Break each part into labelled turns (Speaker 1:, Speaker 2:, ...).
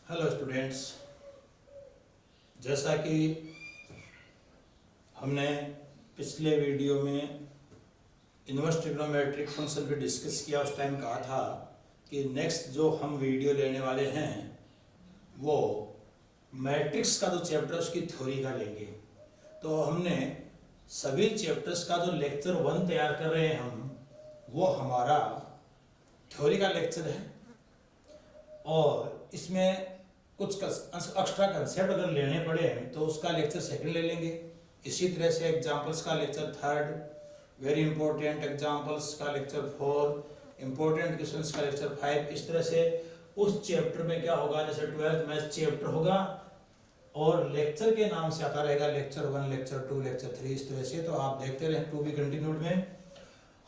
Speaker 1: Hello students, जैसा कि हमने पिछले वीडियो में इनवर्स ट्रिग्नोमेट्रिक फंक्शन पे डिस्कस किया, उस टाइम कहा था कि नेक्स्ट जो हम वीडियो लेने वाले हैं वो मैट्रिक्स का जो चैप्टर उसकी थ्योरी का लेंगे। तो हमने सभी चैप्टर्स का जो लेक्चर 1 तैयार कर रहे हैं वो हमारा थ्योरी का लेक्चर है, और इसमें कुछ एक्स्ट्रा कंसेप्ट अगर लेने पड़े तो उसका लेक्चर 2 ले लेंगे। इसी तरह से एग्जांपल्स का लेक्चर 3, वेरी इंपॉर्टेंट एग्जांपल्स का लेक्चर 4, इंपॉर्टेंट क्वेश्चंस का लेक्चर 5। इस तरह से उस चैप्टर में क्या होगा, जैसे 12th मैथ्स चैप्टर होगा और लेक्चर के नाम से आता रहेगा लेक्चर 1, लेक्चर 2, लेक्चर 3, इस तरह से। तो आप देखते रहें, टू बी कंटिन्यूड में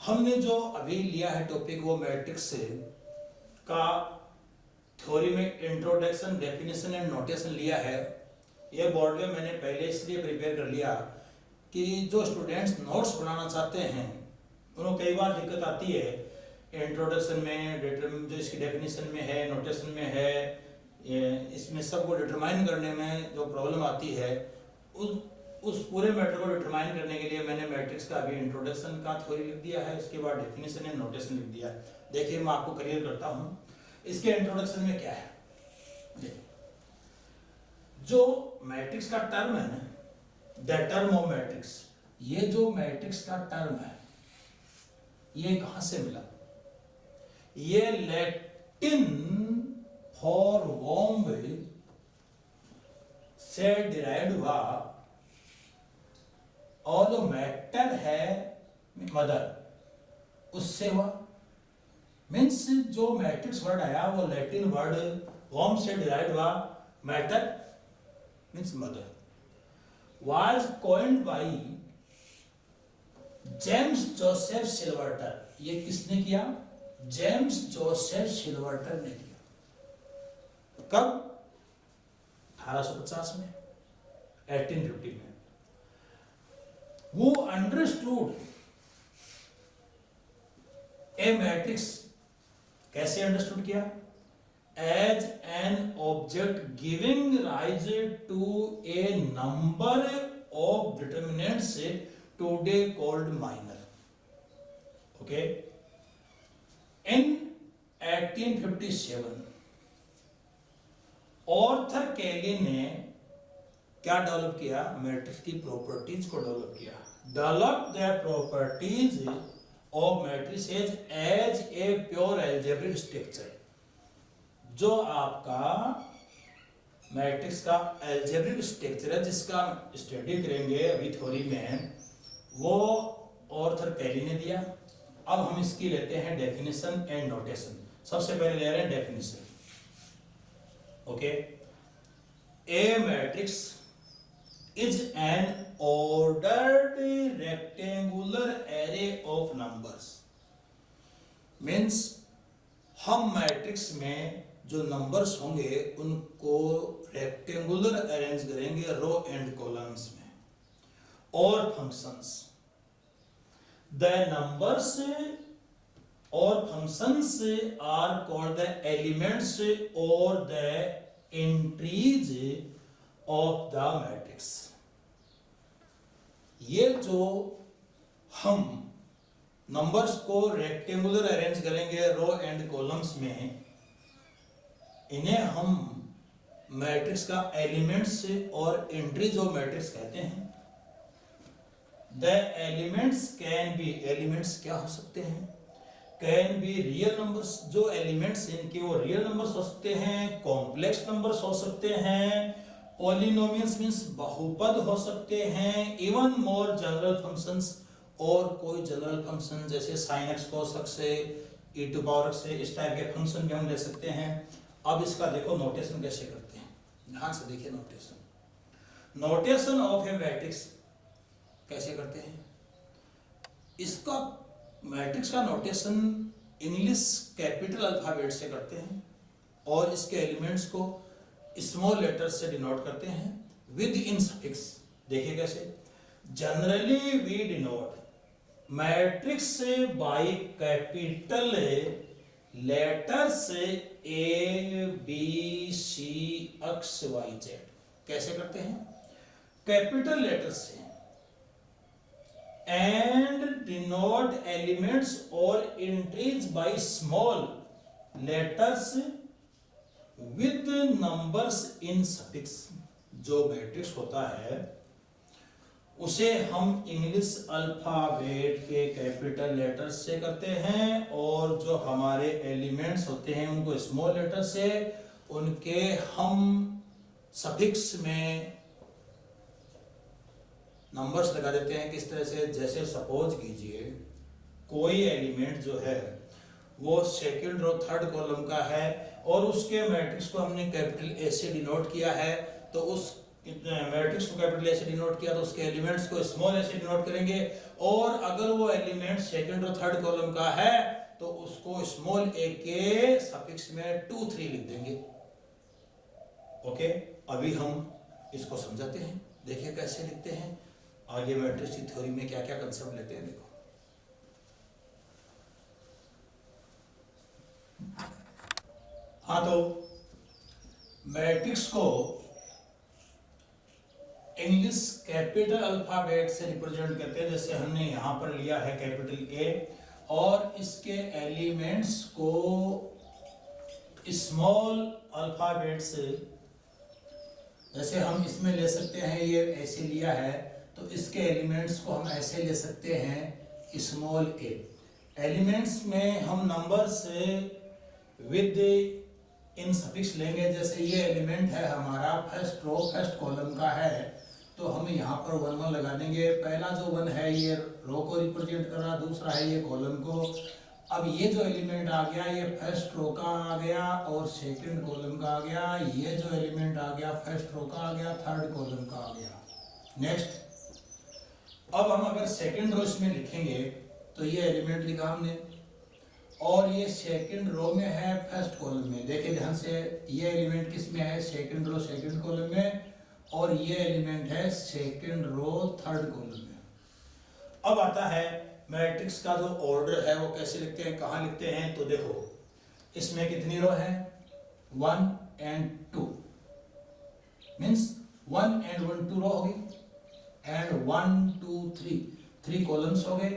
Speaker 1: हमने जो अभी लिया है टॉपिक वो मैट्रिक्स का थ्योरी में इंट्रोडक्शन, डेफिनेशन एंड नोटेशन लिया है। ये बोर्ड में मैंने पहले इसलिए प्रिपेयर कर लिया कि जो स्टूडेंट्स नोट्स बनाना चाहते हैं उनको कई बार दिक्कत आती है इंट्रोडक्शन में, जो इसकी डेफिनेशन में है, नोटेशन में है, इसमें सबको डिटरमाइन करने में जो प्रॉब्लम आती है, उस पूरे मैटर को डिटरमाइन करने के लिए मैंने मैट्रिक्स का अभी इंट्रोडक्शन का थ्योरी लिख दिया है, उसके बाद डेफिनेशन एंड नोटेशन लिख दिया। देखिए मैं आपको क्लियर करता हूँ इसके इंट्रोडक्शन में क्या है। देखिए, जो मैट्रिक्स का टर्म है ना, द टर्म ऑफ मैट्रिक्स, ये जो मैट्रिक्स का टर्म है ये कहां से मिला? ये लैटिन फॉर वॉम्ब से डिराइव हुआ, और जो मैटर है मदर उससे हुआ। मीन्स जो मैट्रिक्स वर्ड आया वो लैटिन वर्ड वॉम्ब से डिराइव हुआ, matter means mother, was coined by James Joseph Sylvester. ये किसने किया? जेम्स जोसेफ सिल्वर्टर ने किया। कब? 1850 में, 1850 में। वो अंडरस्टूड ए मैट्रिक्स, कैसे अंडरस्टूड किया? As an object giving rise to a number of determinants today called minor. Okay, in 1857 Arthur Cayley ने क्या डेवलप किया? मैट्रिक्स की प्रॉपर्टीज को डेवलप किया। Develop the properties of matrices as a pure algebraic structure. जो आपका matrix का algebraic structure है, जिसका स्टडी करेंगे अभी थ्योरी में, वो ऑर्थर कैली ने दिया। अब हम इसकी लेते हैं डेफिनेशन एंड नोटेशन। सबसे पहले ले रहे हैं definition. Okay, A matrix is an ordered rectangular array of numbers। Means हम मैट्रिक्स में जो नंबर्स होंगे उनको रेक्टेंगुलर अरेंज करेंगे रो एंड कॉलम्स में। और फंक्शंस, द नंबर्स और functions are called the elements और the entries of the matrix. ये जो हम नंबर्स को रेक्टेंगुलर अरेंज करेंगे रो एंड कॉलम्स में, इन्हें हम मैट्रिक्स का एलिमेंट्स और एंट्रीज ऑफ मैट्रिक्स कहते हैं। The elements can be, elements क्या हो सकते हैं? कैन बी रियल नंबर्स, जो एलिमेंट्स इनके वो रियल नंबर्स हो सकते हैं, कॉम्प्लेक्स नंबर्स हो सकते हैं, पॉलिनोमियल्स मींस बहुपद हो सकते हैं, इवन मोर जनरल फंक्शंस, और कोई जनरल फंक्शन जैसे sin x cos x से e टू पावर x से, इस टाइप के फंक्शन भी हम ले सकते हैं। अब इसका देखो नोटेशन कैसे करते हैं, ध्यान से देखिए notation. Notation of A matrix कैसे करते हैं? इसका मैट्रिक्स का नोटेशन इंग्लिश कैपिटल अल्फाबेट से करते हैं, और इसके एलिमेंट्स को स्मॉल लेटर से डिनोट करते हैं विद इन सफिक्स। देखिए कैसे। Generally we denote matrix by capital letter से ABCXYZ कैसे करते हैं? कैपिटल लेटर से एंड डिनोट एलिमेंट्स और entries by small letters with numbers in suffix. जो मैट्रिक्स होता है उसे हम इंग्लिश अल्फाबेट के कैपिटल लेटर से करते हैं, और जो हमारे एलिमेंट्स होते हैं उनको स्मॉल लेटर से, उनके हम सफिक्स में नंबर्स लगा देते हैं। किस तरह से? जैसे सपोज कीजिए कोई एलिमेंट जो है वो सेकंड रो थर्ड कॉलम का है और उसके मैट्रिक्स को हमने कैपिटल ए से डिनोट किया है, तो उस मैट्रिक्स को कैपिटल ए से डिनोट किया तो उसके एलिमेंट्स को स्मॉल ए से डिनोट करेंगे, और अगर वो एलिमेंट सेकंड और थर्ड कॉलम का है तो उसको स्मॉल ए के सफिक्स में 2 3 लिख देंगे। ओके, अभी हम इसको समझाते हैं, देखिए कैसे लिखते हैं। आगे मैट्रिक्स की थ्योरी में क्या क्या कंसेप्ट लेते हैं देखो। हाँ, तो मैट्रिक्स को इंग्लिश कैपिटल अल्फाबेट से रिप्रेजेंट करते हैं। जैसे हमने यहां पर लिया है कैपिटल ए और इसके एलिमेंट्स को स्मॉल अल्फाबेट से, जैसे हम इसमें ले सकते हैं, ये ऐसे लिया है तो इसके एलिमेंट्स को हम ऐसे ले सकते हैं स्मॉल ए। एलिमेंट्स में हम नंबर से विद इन सफिक्स लेंगे। जैसे ये एलिमेंट है हमारा फर्स्ट रो फर्स्ट कॉलम का है, तो हम यहाँ पर 1 1 लगा देंगे। पहला जो 1 है ये रो को रिप्रेजेंट कर रहा, दूसरा है ये कॉलम को। अब ये जो एलिमेंट आ गया ये फर्स्ट रो का आ गया और सेकंड कॉलम का आ गया। ये जो एलिमेंट आ गया फर्स्ट रो का आ गया, थर्ड कॉलम का आ गया। नेक्स्ट, अब हम अगर सेकंड रो इसमें लिखेंगे तो ये एलिमेंट लिखा हमने और ये सेकंड रो में है फर्स्ट कॉलम में। देखिए ध्यान से, ये एलिमेंट किस में है? सेकंड रो सेकंड कॉलम में, और ये एलिमेंट है सेकंड रो थर्ड कॉलम में। अब आता है मैट्रिक्स का जो ऑर्डर है वो कैसे लिखते हैं, कहाँ लिखते हैं। तो देखो इसमें कितनी रो है? 1 and 2 मीन्स 1 and 1 2 रो होगी एंड 1 2 3 कॉलम्स हो गए।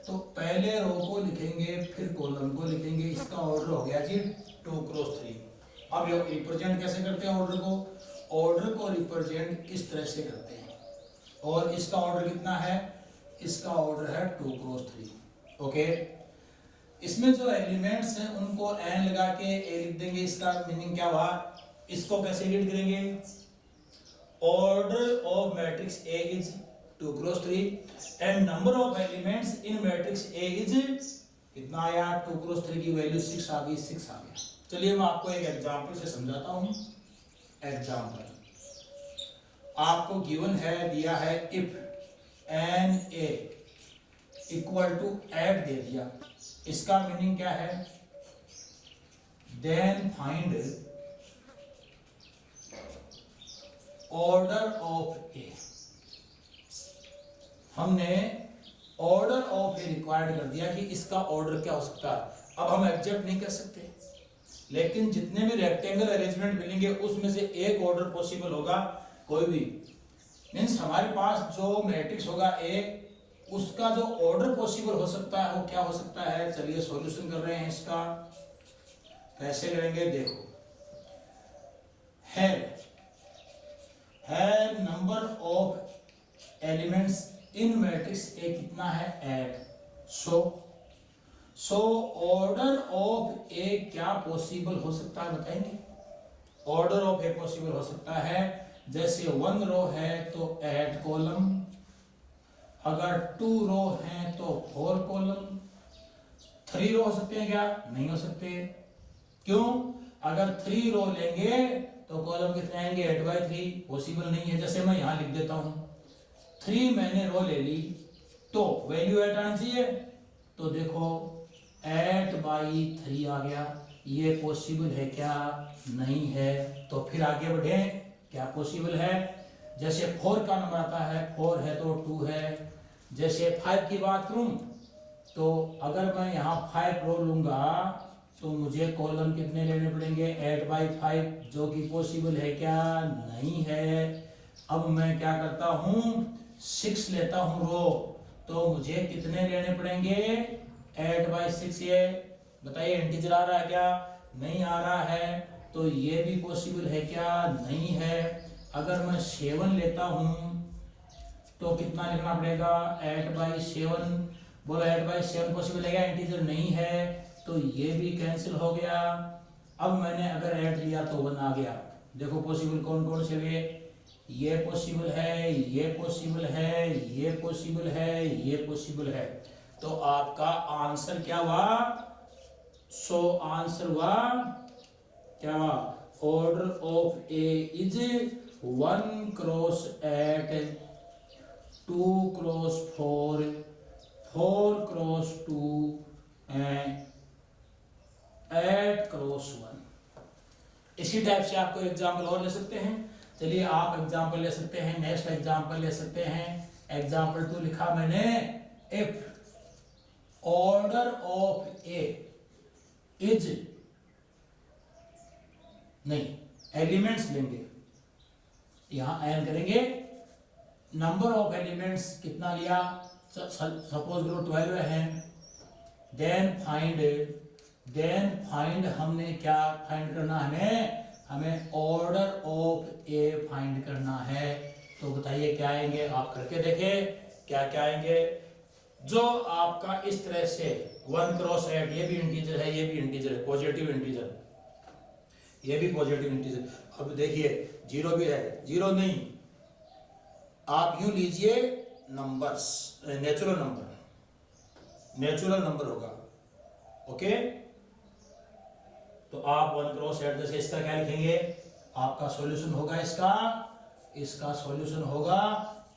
Speaker 1: तो पहले रो को लिखेंगे फिर कॉलम को लिखेंगे, इसका ऑर्डर हो गया जी 2 क्रॉस 3। अब ये रिप्रेजेंट कैसे करते हैं ऑर्डर को? ऑर्डर को रिप्रेजेंट इस तरह से करते हैं, और इसका ऑर्डर कितना है? इसका ऑर्डर है 2 क्रॉस 3। ओके, इसमें जो एलिमेंट्स हैं उनको एन लगा के ए लिख देंगे। इसका मीनिंग क्या हुआ? इसको कैसे रीड करेंगे? Order of matrix A is 2 cross 3 and number of elements in matrix A is कितना आया? 2 क्रॉस 3 की वैल्यू 6 आ गई, 6 आ गया। चलिए मैं आपको एक एग्जांपल से समझाता हूं। एग्जांपल आपको गिवन है, दिया है if n A equal to 8 दे दिया। इसका मीनिंग क्या है? Then find order of A. हमने ऑर्डर ऑफ ए रिक्वायर्ड कर दिया कि इसका ऑर्डर क्या हो सकता है। अब हम एग्जैक्ट नहीं कर सकते, लेकिन जितने भी रेक्टेंगल अरेंजमेंट मिलेंगे उसमें से एक ऑर्डर पॉसिबल होगा, कोई भी। मीन्स हमारे पास जो मैट्रिक्स होगा ए, उसका जो ऑर्डर पॉसिबल हो सकता है वो क्या हो सकता है। चलिए सॉल्यूशन कर रहे हैं इसका। कैसे करेंगे देखो। है number of elements in matrix A कितना है? 8। सो ऑर्डर ऑफ ए क्या पॉसिबल हो सकता है बताएंगे? ऑर्डर ऑफ ए पॉसिबल हो सकता है, जैसे 1 रो है तो 8 कॉलम, अगर 2 रो है तो 4 कॉलम। 3 रो हो सकते हैं क्या? नहीं हो सकते। क्यों? अगर 3 रो लेंगे तो कॉलम कितने आएंगे? 8/3। पॉसिबल नहीं है। जैसे मैं यहां लिख देता हूं 3 मैंने रो ले ली तो वैल्यू 8 आनी चाहिए, तो देखो 8/3 आ गया। ये पॉसिबल है क्या? नहीं है। तो फिर आगे बढ़े, क्या पॉसिबल है? जैसे 4 का नंबर आता है, 4 है तो 2 है। जैसे 5 की बात करूं तो अगर मैं यहाँ 5 रो लूंगा तो मुझे कॉलम कितने लेने पड़ेंगे 8/5, जो कि पॉसिबल है क्या, नहीं है। अब मैं क्या करता हूँ 6 लेता हूँ रो, तो मुझे कितने लेने पड़ेंगे 8/6। ये बताइए इंटीजर आ रहा है क्या, नहीं आ रहा है, तो ये भी पॉसिबल है क्या, नहीं है। अगर मैं 7 लेता हूँ तो कितना लिखना पड़ेगा 8/7। बोलो 8/7 पॉसिबल है क्या, इंटीजर नहीं है, तो ये भी कैंसिल हो गया। अब मैंने अगर 8 लिया तो 1 आ गया। देखो पॉसिबल कौन कौन से हुए, ये पॉसिबल है, ये पॉसिबल है, ये पॉसिबल है, ये पॉसिबल है। तो आपका आंसर क्या हुआ, सो आंसर हुआ क्या हुआ, order of A is 1 cross 8, 2 cross 4, 4 cross 2 and 8 cross 1। इसी टाइप से आपको एग्जाम्पल और ले सकते हैं। चलिए आप एग्जाम्पल ले सकते हैं, नेक्स्ट एग्जाम्पल ले सकते हैं। एग्जाम्पल 2 लिखा मैंने, if order of A is, नहीं एलिमेंट्स लेंगे, यहां एन करेंगे, नंबर ऑफ एलिमेंट्स कितना लिया, सपोज करो 12 है, देन फाइंड हमने क्या फाइंड करना है, हमें ऑर्डर ऑफ ए फाइंड करना है। तो बताइए क्या आएंगे, आप करके देखें क्या क्या आएंगे। जो आपका इस तरह से 1 क्रॉस 8, ये भी इंटीजर है, ये भी इंटीजर है, पॉजिटिव इंटीजर, ये भी पॉजिटिव इंटीजर। अब देखिए 0 भी है, 0 नहीं, आप यूं लीजिए नंबर्स, नेचुरल नंबर होगा, ओके। तो आप 1 क्रॉस 8 जैसे इसका क्या लिखेंगे, आपका सॉल्यूशन होगा इसका सॉल्यूशन होगा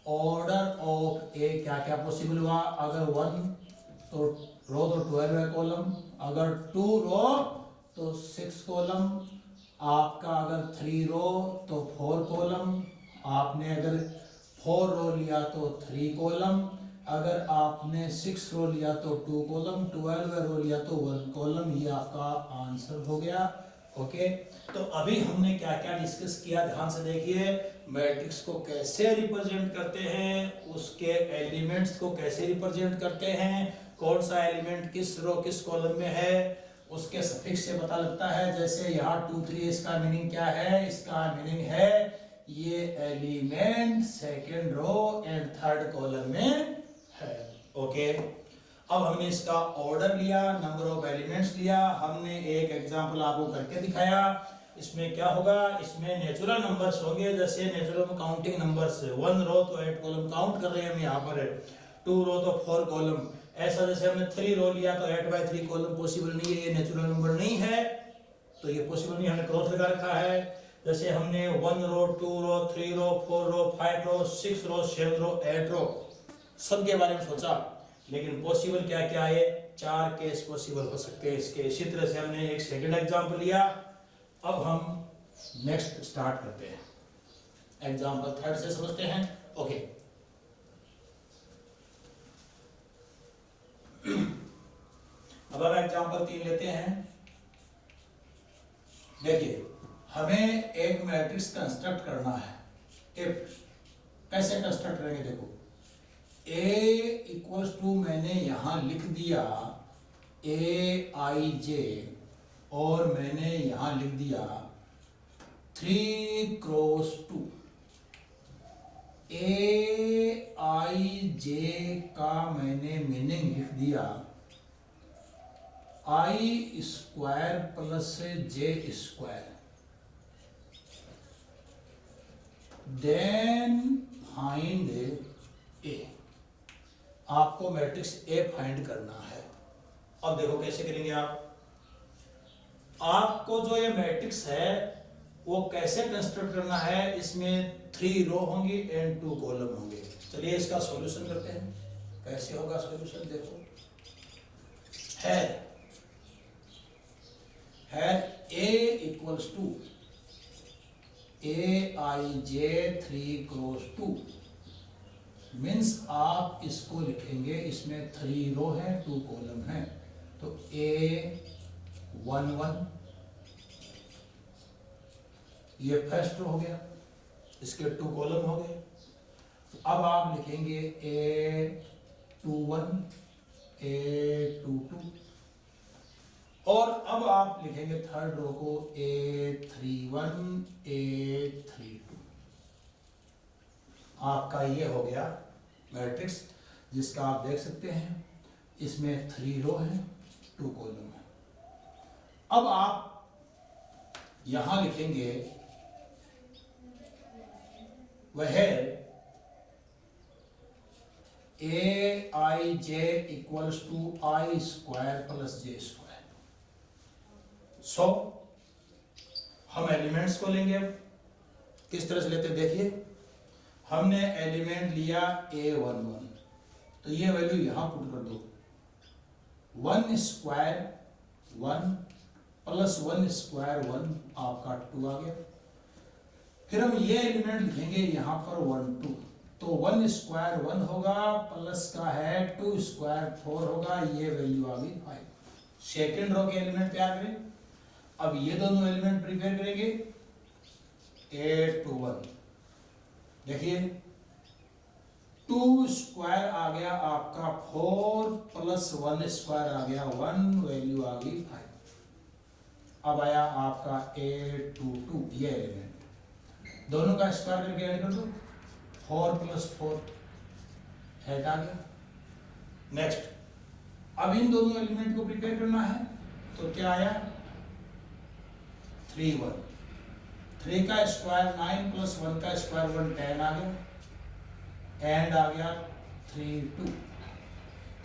Speaker 1: ऑर्डर ऑफ ए। क्या क्या पॉसिबल हुआ, अगर 1 तो रो तो 12 है कॉलम, अगर 2 रो तो 6 कॉलम, आपका अगर 3 रो तो 4 कॉलम, आपने अगर 4 रो लिया तो 3 कॉलम, अगर आपने 6 रो लिया तो 2 कॉलम, 12 रो लिया तो 1 कॉलम। ये आपका आंसर हो गया, ओके। तो अभी हमने क्या क्या डिस्कस किया, ध्यान से देखिए। मैट्रिक्स को कैसे रिप्रेजेंट करते हैं, उसके एलिमेंट्स को कैसे रिप्रेजेंट करते हैं, कौन सा एलिमेंट किस रो किस कॉलम में है, उसके सफिक्स से पता लगता है। जैसे यहाँ 2 3, इसका मीनिंग क्या है, इसका मीनिंग है ये element second row and third column में है, ओके। अब हमने इसका ऑर्डर लिया, नंबर ऑफ एलिमेंट्स लिया, हमने एक एग्जांपल आपको करके दिखाया। इसमें क्या होगा, इसमें नेचुरल नंबर्स होंगे, जैसे नेचुरल काउंटिंग नंबर्स, 1 रो तो 8 कॉलम काउंट कर रहे हैं हम यहाँ पर, 2 रो तो 4 कॉलम। ऐसा जैसे हमने 3 रो लिया तो 8/3 कॉलम पॉसिबल नहीं है, ये नेचुरल नंबर नहीं है, तो ये पॉसिबल नहीं, हमने क्रॉस लगा रखा है। जैसे हमने 1 रो 2 रो 3 रो 4 रो 5 रो 6 रो 7 रो 8 रो सब के बारे में सोचा, लेकिन पॉसिबल क्या क्या है, 4 केस पॉसिबल हो सकते हैं इसके। इसी तरह से हमने एक सेकंड एग्जांपल लिया। अब हम नेक्स्ट स्टार्ट करते हैं, एग्जांपल थर्ड से समझते हैं, ओके। अब हम एग्जांपल 3 लेते हैं। देखिए हमें एक मैट्रिक्स कंस्ट्रक्ट करना है। इफ कैसे कंस्ट्रक्ट करेंगे, देखो A इक्वल्स टू मैंने यहां लिख दिया Aij, और मैंने यहां लिख दिया 3 क्रॉस 2। Aij का मैंने मीनिंग लिख दिया I square plus J square. Then find A, आपको मैट्रिक्स A फाइंड करना है। अब देखो कैसे करेंगे आपको जो ये मैट्रिक्स है वो कैसे कंस्ट्रक्ट करना है। इसमें 3 रो होंगी एंड 2 कॉलम होंगे। चलिए इसका सॉल्यूशन करते हैं, कैसे होगा सॉल्यूशन। देखो है A equals to Aij 3 cross 2 means आप इसको लिखेंगे, इसमें 3 रो है 2 कॉलम है, तो A 1 1, ये फर्स्ट रो हो गया, इसके 2 कॉलम हो गए। अब आप लिखेंगे A21 A22 और अब आप लिखेंगे थर्ड रो को A31 A32। आपका ये हो गया मैट्रिक्स, जिसका आप देख सकते हैं इसमें 3 रो हैं 2 कॉलम है। अब आप यहां लिखेंगे वह Aij equals to I square plus J square. So हम एलिमेंट्स को लेंगे, अब किस तरह से लेते हैं देखिए। हमने एलिमेंट लिया A11, तो ये वैल्यू यहां पुट कर दो, 1 स्क्वायर 1 प्लस 1 स्क्वायर 1 आपका 2 आ गया। फिर हम ये एलिमेंट लिखेंगे यहां पर 1 2, तो 1 स्क्वायर 1 होगा प्लस का है 2 स्क्वायर 4 होगा, ये वैल्यू आ गई 5। सेकेंड रो के एलिमेंट तैयार करें। अब ये दोनों एलिमेंट प्रिपेयर करेंगे A21, देखिए 2 स्क्वायर आ गया आपका 4 प्लस 1 स्क्वायर आ गया 1, वैल्यू आ गई 5। अब आया आपका A22, ये एलिमेंट दोनों का स्क्वायर करके ऐड कर दो, 4 प्लस 4 8 आ गया। नेक्स्ट, अब इन दोनों एलिमेंट को प्रिपेयर करना है, तो क्या आया 3 1, 3 का स्क्वायर 9 प्लस 1 का स्क्वायर 1 10 आ गया, एंड आ गया 3 2।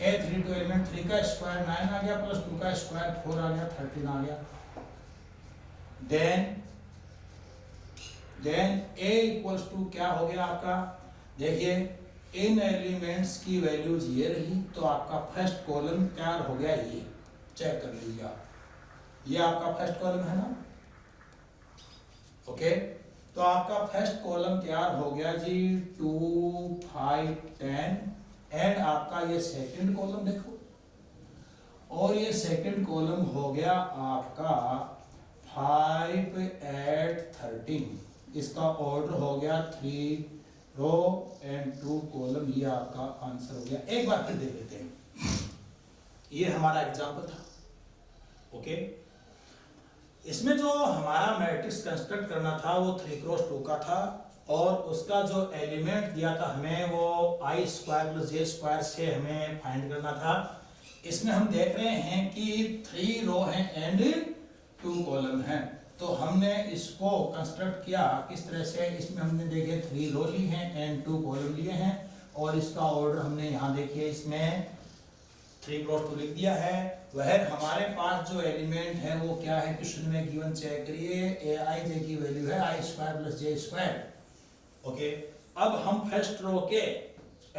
Speaker 1: A32 एलिमेंट 3 का स्क्वायर 9 आ गया प्लस 2 का स्क्वायर 4 आ गया 13 आ गया। देन A इक्वल्स टू क्या हो गया आपका, देखिए इन एलिमेंट्स की वैल्यूज ये रही, तो आपका फर्स्ट कॉलम तैयार हो गया। ये चेक कर लीजिए आप, ये आपका फर्स्ट कॉलम है ना, ओके। तो आपका फर्स्ट कॉलम तैयार हो गया जी 2 5 10, एंड आपका ये सेकंड कॉलम देखो, और ये सेकंड कॉलम हो गया आपका 5 8 13। इसका ऑर्डर हो गया 3 रो एंड 2 कॉलम, ये आपका आंसर हो गया। एक बार फिर देख लेते हैं, ये हमारा एग्जांपल था, ओके। इसमें जो हमारा मैट्रिक्स कंस्ट्रक्ट करना था वो 3 क्रॉस 2 का था, और उसका जो एलिमेंट दिया था हमें वो I square plus J square से हमें फाइंड करना था। इसमें हम देख रहे हैं कि 3 रो हैं एंड 2 कॉलम हैं, तो हमने इसको कंस्ट्रक्ट किया किस तरह से। इसमें हमने देखे 3 रो ली हैं एंड 2 कॉलम लिए हैं, और इसका ऑर्डर हमने यहाँ देखिए इसमें 3 क्रॉस 2 लिख दिया है। वह हमारे पास जो एलिमेंट है वो क्या है, क्वेश्चन में गिवन चेक करिए। Aij की वैल्यू है I square plus J square, okay. अब हम फर्स्ट रो के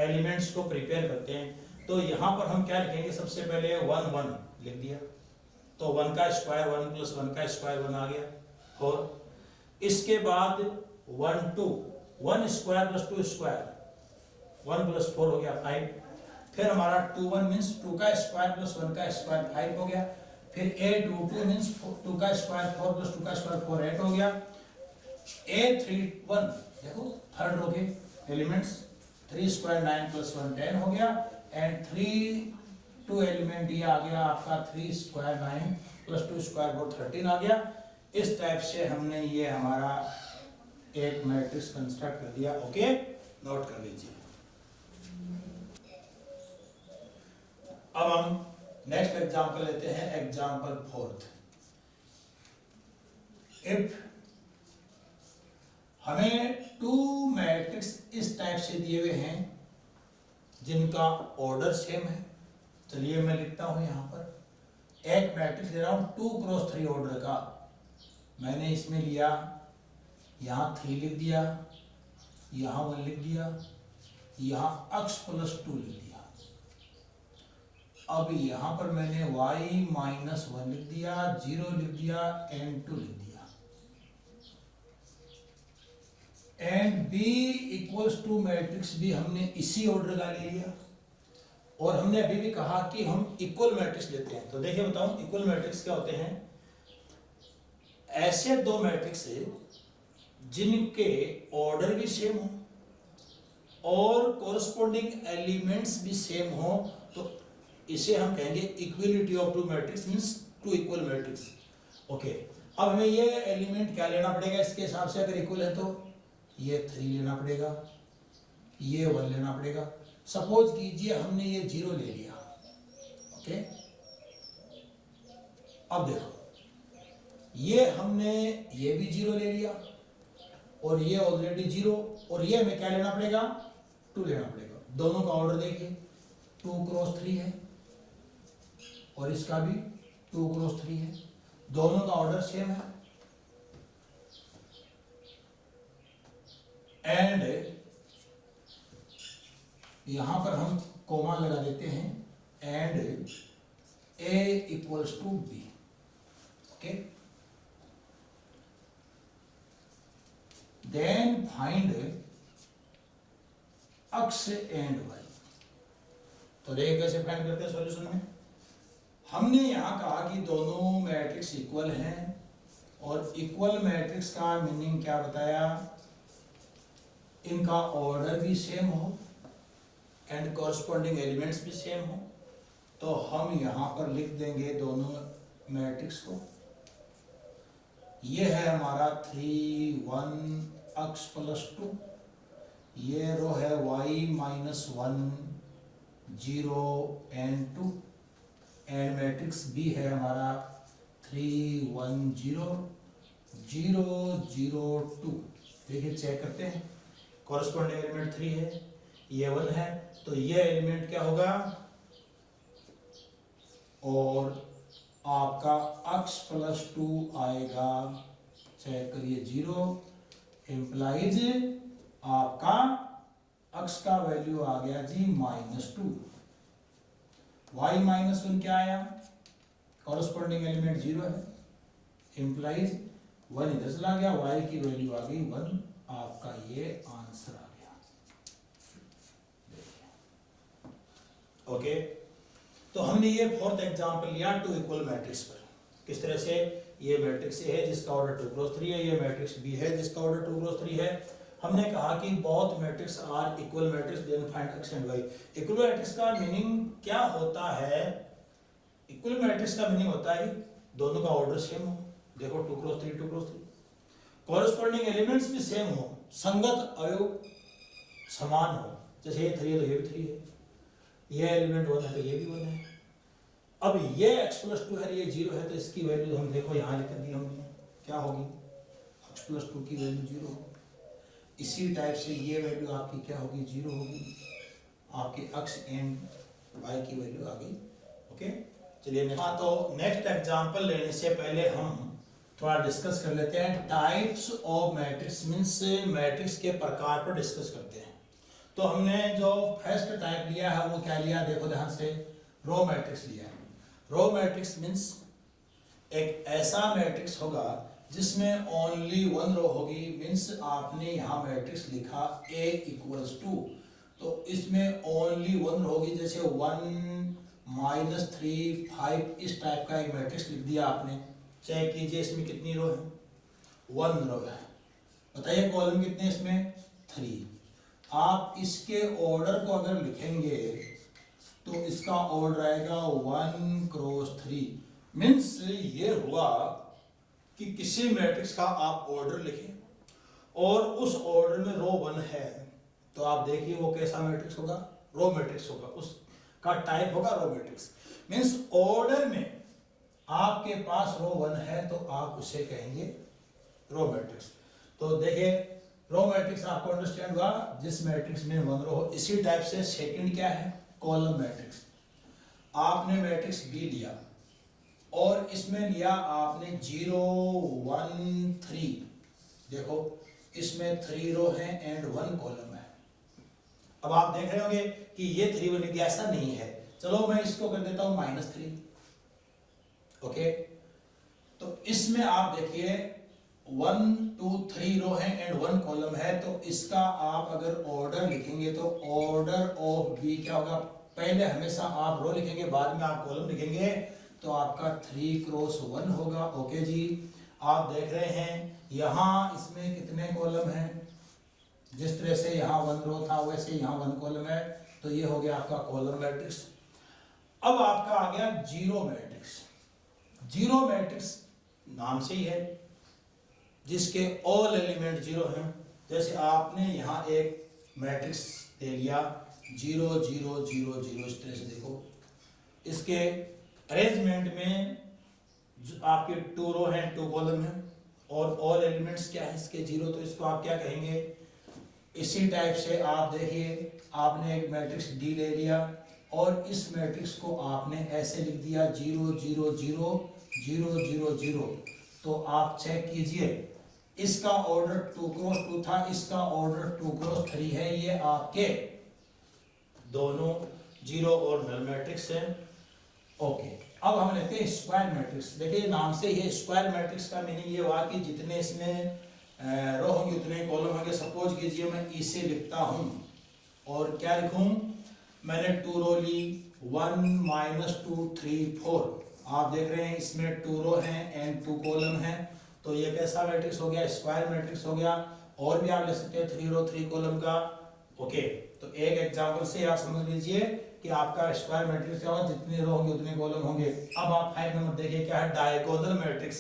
Speaker 1: एलिमेंट्स को प्रिपेयर करते हैं, तो यहाँ पर हम क्या लिखेंगे, सबसे पहले 1 1 लिख दिया, तो 1 का स्क्वायर 1 प्लस 1 का स्क्वायर 1 आ गया 4। इसके बाद 1 2, 1 स्क्वायर प्लस 2 स्क्वायर 1 प्लस 4 हो गया 5। फिर हमारा 2 1 मीन्स 2 का स्क्वायर प्लस 1 का स्क्वायर 5 हो गया। फिर A22 मीन्स 2 का स्क्वायर 4 प्लस 2 का स्क्वायर 4 8 हो गया। A31 देखो थर्ड रो के एलिमेंट्स 3 स्क्वायर 9 प्लस 1 10 हो गया, एंड 2 एलिमेंट ये आ गया आपका 3 स्क्वायर 9 प्लस 2 स्क्वायर 4 13 आ गया। इस टाइप से हमने ये हमारा एक मैट्रिक्स कंस्ट्रक्ट कर दिया, ओके। नोट कर लीजिए। अब हम नेक्स्ट एग्जांपल लेते हैं, एग्जांपल 4। इफ हमें 2 मैट्रिक्स इस टाइप से दिए हुए हैं जिनका ऑर्डर सेम है, चलिए मैं लिखता हूं यहां पर एक मैट्रिक्स ले रहा हूं 2 क्रॉस 3 ऑर्डर का। मैंने इसमें लिया, यहां 3 लिख दिया, यहां 1 लिख दिया, यहां x प्लस 2 लिख दिया। अब यहां पर मैंने y माइनस 1 लिख दिया, 0 लिख दिया एंड 2 लिख दिया, and b equals to matrix भी हमने इसी ऑर्डर का ले लिया। और हमने अभी भी कहा कि हम इक्वल मैट्रिक्स लेते हैं। तो देखिए बताऊं इक्वल मैट्रिक्स क्या होते हैं। ऐसे दो मैट्रिक्स जिनके ऑर्डर भी सेम हो और कोरस्पॉन्डिंग एलिमेंट्स भी सेम हो, तो इसे हम कहेंगे equality of two matrix, means two equal matrix. Okay, अब हमें ये एलिमेंट क्या लेना पड़ेगा इसके हिसाब से, अगर इक्वल है तो ये 3 लेना पड़ेगा, ये 1 लेना पड़ेगा। सपोज कीजिए हमने ये 0 ले लिया। ओके, अब देखो ये हमने ये भी 0 ले लिया और ये ऑलरेडी 0, और ये हमें क्या लेना पड़ेगा, 2 लेना पड़ेगा। दोनों का ऑर्डर देखिए 2 क्रॉस 3 है और इसका भी 2 क्रॉस 3 है, दोनों का ऑर्डर सेम है। एंड यहां पर हम कोमा लगा देते हैं, and A equals to B। Okay, then find x and y। तो देखिए कैसे फाइंड करते हैं सॉल्यूशन में। हमने यहां कहा कि दोनों मैट्रिक्स इक्वल हैं, और इक्वल मैट्रिक्स का मीनिंग क्या बताया, इनका ऑर्डर भी सेम हो एंड कॉरस्पॉन्डिंग एलिमेंट्स भी सेम हो। तो हम यहां पर लिख देंगे दोनों मैट्रिक्स को। ये है हमारा 3 1 x प्लस 2, ये रो है y minus 1 0 and 2, and matrix B है हमारा 3 1 0 0 0 2। देखिए चेक करते हैं, कॉरस्पॉन्डिंग एलिमेंट 3 है, ये 1 है, तो ये एलिमेंट क्या होगा, और आपका x प्लस 2 आएगा, चेक करिए 0, इम्प्लाइज आपका x का वैल्यू आ गया जी -2, y माइनस 1 क्या आया, कॉरस्पॉन्डिंग एलिमेंट 0 है, इम्प्लाइज 1 इधर चला गया, y की वैल्यू आ गई 1, आपका ये आंसर आ गया। ओके, तो हमने ये फोर्थ एग्जांपल लिया टू इक्वल मैट्रिक्स पर। किस तरह से, ये मैट्रिक्स ए है जिसका ऑर्डर 2 क्रॉस 3 है, ये मैट्रिक्स बी है जिसका ऑर्डर 2 क्रॉस 3 है। हमने कहा कि both matrix are equal matrix, then find x and y। Equal matrix का मीनिंग क्या होता है, इक्वल मैट्रिक्स का मीनिंग होता है कि दोनों का ऑर्डर सेम हो। देखो 2 क्रॉस 3 2 क्रॉस 3, कॉरस्पॉन्डिंग एलिमेंट्स भी सेम हो, संगत अवयव समान हो, जैसे ये 3 है तो ये भी 3 है, ये एलिमेंट 1 है तो ये भी 1 है। अब ये x प्लस 2 है, ये 0 है, तो इसकी वैल्यू हम देखो यहाँ लिख दी हमने, क्या होगी, x प्लस 2 की वैल्यू 0 होगी। इसी टाइप से ये वैल्यू आपकी क्या होगी, 0 होगी, आपकी x एंड y की वैल्यू आ गई। ओके, चलिए हाँ, तो नेक्स्ट एग्जांपल लेने से पहले हम थोड़ा डिस्कस कर लेते हैं types of matrix, means matrix के प्रकार पर डिस्कस करते हैं। तो हमने जो फर्स्ट टाइप लिया है वो क्या लिया, देखो ध्यान से, रो मैट्रिक्स लिया है। रो मैट्रिक्स मींस एक ऐसा मैट्रिक्स होगा जिसमें ओनली 1 रो होगी, मींस आपने यहाँ मैट्रिक्स लिखा A इक्वल्स 2, तो इसमें ओनली 1 रो होगी, जैसे 1 -3 5, इस टाइप का एक मैट्रिक्स लिख दिया आपने। चेक कीजिए इसमें कितनी रो है, 1 रो है। बताइए कॉलम कितने इसमें, 3। आप इसके ऑर्डर को अगर लिखेंगे तो इसका ऑर्डर आएगा 1 क्रॉस 3, मीन्स ये हुआ कि किसी मैट्रिक्स का आप ऑर्डर लिखें और उस ऑर्डर में रो 1 है, तो आप देखिए वो कैसा मैट्रिक्स होगा, रो मैट्रिक्स होगा, उसका टाइप होगा रो मैट्रिक्स। मीन्स ऑर्डर में आपके पास रो 1 है तो आप उसे कहेंगे रो मैट्रिक्स। तो देखिए रो मैट्रिक्स आपको अंडरस्टैंड हुआ, जिस मैट्रिक्स में 1 रो हो। इसी टाइप से सेकंड क्या है, कॉलम मैट्रिक्स। आपने मैट्रिक्स बी लिया और इसमें लिया आपने 0 1 3, देखो इसमें 3 रो है एंड 1 कॉलम है। अब आप देख रहे होंगे कि ये 3 1 ऐसा नहीं है, चलो मैं इसको कर देता हूं -3। ओके, तो इसमें आप देखिए 1 2 3 रो है एंड 1 कॉलम है, तो इसका आप अगर ऑर्डर लिखेंगे तो ऑर्डर ऑफ बी क्या होगा, पहले हमेशा आप रो लिखेंगे, बाद में आप कॉलम लिखेंगे, तो आपका 3 क्रॉस 1 होगा। ओके जी, आप देख रहे हैं यहाँ इसमें कितने कॉलम हैं, जिस तरह से यहाँ 1 रो था वैसे यहाँ 1 कॉलम है, तो ये हो गया आपका कॉलम मैट्रिक्स। अब आपका आ गया जीरो मैट्रिक्स। जीरो मैट्रिक्स नाम से ही है, जिसके ऑल एलिमेंट जीरो हैं। जैसे आपने यहाँ एक मैट्रिक्स ले लिया 0 0 0 0, इस तरह से देखो, इसके अरेंजमेंट में जो आपके 2 रो हैं 2 कॉलम हैं, और ऑल एलिमेंट्स क्या है इसके 0, तो इसको आप क्या कहेंगे। इसी टाइप से आप देखिए, आपने एक मैट्रिक्स डी ले लिया और इस मैट्रिक्स को आपने ऐसे लिख दिया 0 0 0 0 0 0, तो आप चेक कीजिए, इसका ऑर्डर 2 क्रॉस 2 था, इसका ऑर्डर 2 क्रॉस 3 है। ये आपके दोनों जीरो और नल मैट्रिक्स है। ओके, अब हम लेते हैं स्क्वायर मैट्रिक्स। देखिए नाम से ही स्क्वायर मैट्रिक्स का मीनिंग ये हुआ कि जितने इसमें रो होंगे उतने कॉलम होंगे। सपोज कीजिए मैं इसे लिखता हूं और क्या लिखूं, मैंने 2 रो ली, 1 -2 3 4। आप देख रहे हैं इसमें 2 रो हैं एंड 2 कॉलम हैं, तो ये कैसा मैट्रिक्स हो गया, स्क्वायर मैट्रिक्स हो गया। और भी आप ले सकते हैं 3 रो 3 कॉलम का। ओके, तो एक एग्जांपल से आप समझ लीजिए कि आपका स्क्वायर मैट्रिक्स क्या होगा, जितने रो होंगे उतने कॉलम होंगे। अब आप 5 नंबर देखिए क्या है, डायगोनल मैट्रिक्स।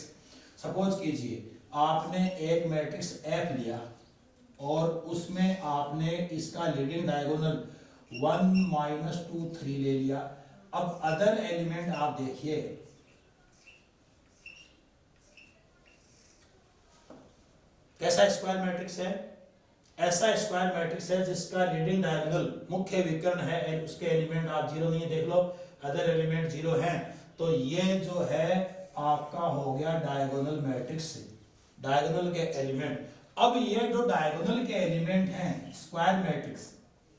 Speaker 1: सपोज कीजिए आपने एक मैट्रिक्स F लिया और उसमें आपने इसका लीडिंग डायगोनल 1 -2 3 ले लिया। अब अदर एलिमेंट आप देखिए, कैसा स्क्वायर मैट्रिक्स है, ऐसा स्क्वायर मैट्रिक्स है जिसका लीडिंग डायगोनल मुख्य विकर्ण है, उसके एलिमेंट आप 0 नहीं देख लो, अदर एलिमेंट 0 हैं, तो ये जो है आपका हो गया डायगोनल मैट्रिक्स, डायगोनल के एलिमेंट। अब ये जो डायगोनल के एलिमेंट हैं स्क्वायर मैट्रिक्स,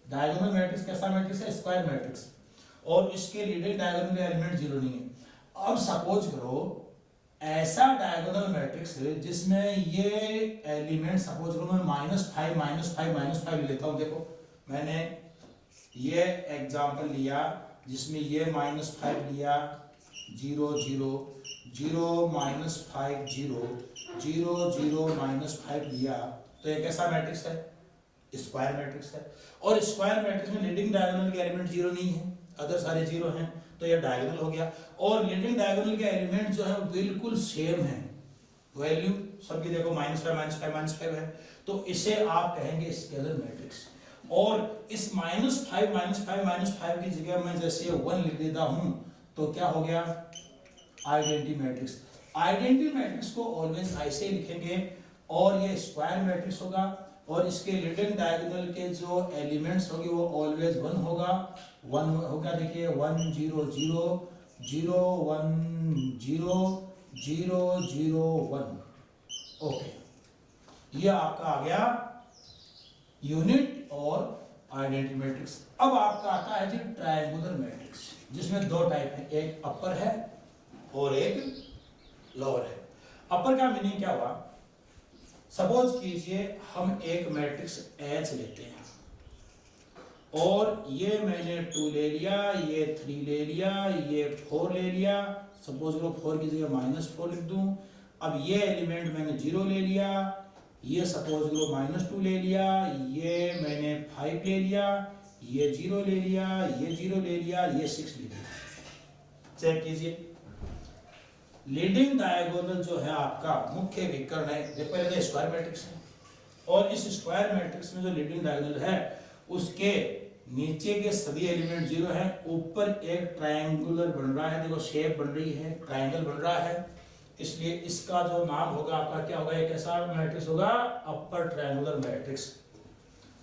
Speaker 1: डायगोनल मैट्रिक्स कैसा मैट्रिक्स है, स्क्वायर मैट्रिक्स, और इसके लीडिंग डायगोनल के एलिमेंट 0 नहीं है। अब सपोज करो ऐसा डायगोनल मैट्रिक्स जिसमें ये एलिमेंट, सपोज करो मैं -5 -5 -5 लेता हूं। देखो मैंने ये एग्जांपल लिया जिसमें ये -5 लिया, 0 0 0 -5 0 0 0 -5 लिया, तो ये कैसा मैट्रिक्स है, स्क्वायर मैट्रिक्स है। और स्क्वायर मैट्रिक्स में लीडिंग डायगोनल के एलिमेंट 0 नहीं है, अदर सारे 0 हैं, तो ये डायगोनल हो गया। और लीडिंग डायगोनल के एलिमेंट जो है बिल्कुल सेम है, वैल्यू सबकी देखो -5 -5 है, तो इसे आप कहेंगे स्केलर मैट्रिक्स। और इस -5 की जगह मैं जैसे 1 लिख देता हूं, तो क्या हो गया, आइडेंटिटी मैट्रिक्स। आइडेंटिटी मैट्रिक्स को ऑलवेज ऐसे ही लिखेंगे, और ये स्क्वायर मैट्रिक्स होगा, और इसके लीडिंग डायगोनल के जो एलिमेंट्स होंगे वो ऑलवेज 1 होगा। 1 होगा, देखिए 1 0 0 0 1 0 0 0 1। ओके, ये आपका आ गया यूनिट और आइडेंटिटी मैट्रिक्स। अब आपका आता है जी ट्रायंगुलर मैट्रिक्स, जिसमें 2 टाइप है, एक अपर है और एक लोअर है। अपर का मीनिंग क्या हुआ, सपोज कीजिए हम एक मैट्रिक्स H लेते हैं और ये मैंने 2 ले लिया, ये 3 ले लिया, ये 4 ले लिया। सपोज करो 4 की जगह -4 लिख दूं। अब ये एलिमेंट मैंने 0 ले लिया, ये सपोज करो -2 ले लिया, ये मैंने 5 ले लिया, ये 0 ले लिया, ये 0 ले लिया, ये 6 ले लिया। चेक कीजिए, लीडिंग डायगोनल जो है आपका मुख्य विकर्ण है, देखो पहले स्क्वायर मैट्रिक्स है, और इस स्क्वायर मैट्रिक्स में जो लीडिंग डायगोनल है उसके नीचे के सभी एलिमेंट 0 हैं, ऊपर एक ट्रायंगुलर बन रहा है, देखो शेप बन रही है, ट्रायंगल बन रहा है, इसलिए इसका जो नाम होगा आपका क्या होगा, एक ऐसा मैट्रिक्स होगा अपर ट्रायंगुलर मैट्रिक्स।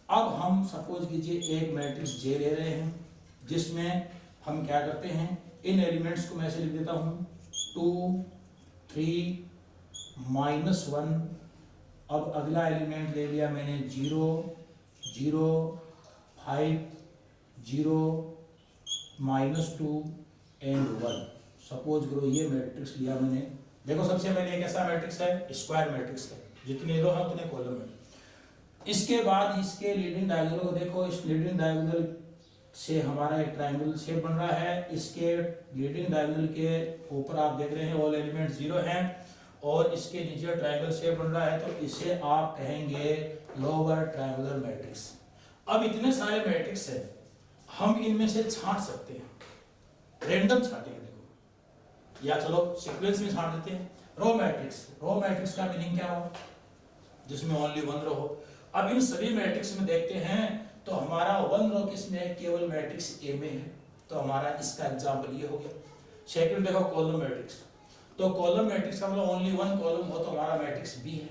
Speaker 1: अब हम सपोज कीजिए एक मैट्रिक्स J ले रहे हैं, जिसमें हम क्या करते हैं, इन एलिमेंट्स को मैं ऐसे लिख देता हूं 2 3 -1। अब अगला एलिमेंट ले लिया मैंने 0 0 5 0 -2 एंड 1। सपोज करो ये मैट्रिक्स लिया मैंने, देखो सबसे पहले एक ऐसा मैट्रिक्स है, स्क्वायर मैट्रिक्स है, जितने रो है उतने कॉलम है। इसके बाद इसके लीडिंग डायगोनल को देखो, इस लीडिंग डायगोनल से हमारा एक ट्रायंगल शेप बन रहा है। इसके लीडिंग डायगोनल के ऊपर आप देख रहे हैं ऑल एलिमेंट 0 हैं और इसके नीचे ट्रायंगल शेप बन रहा है, तो इसे आप कहेंगे लोअर ट्रायंगुलर मैट्रिक्स। अब इतने सारे मैट्रिक्स हैं, हम इनमें से छांट सकते हैं, रैंडम छांटेंगे। देखो या चलो सीक्वेंस में छांट देते हैं। रो मैट्रिक्स, रो मैट्रिक्स का मीनिंग क्या हो? जिसमें ओनली वन रो हो। अब इन सभी मैट्रिक्स में देखते हैं तो हमारा वन रो किसमें है? केवल मैट्रिक्स ए में है, तो हमारा इसका एग्जांपल ये हो गया। सेकंड देखो कॉलम मैट्रिक्स, तो कॉलम मैट्रिक्स का मतलब ओनली वन कॉलम हो तो हमारा मैट्रिक्स बी है।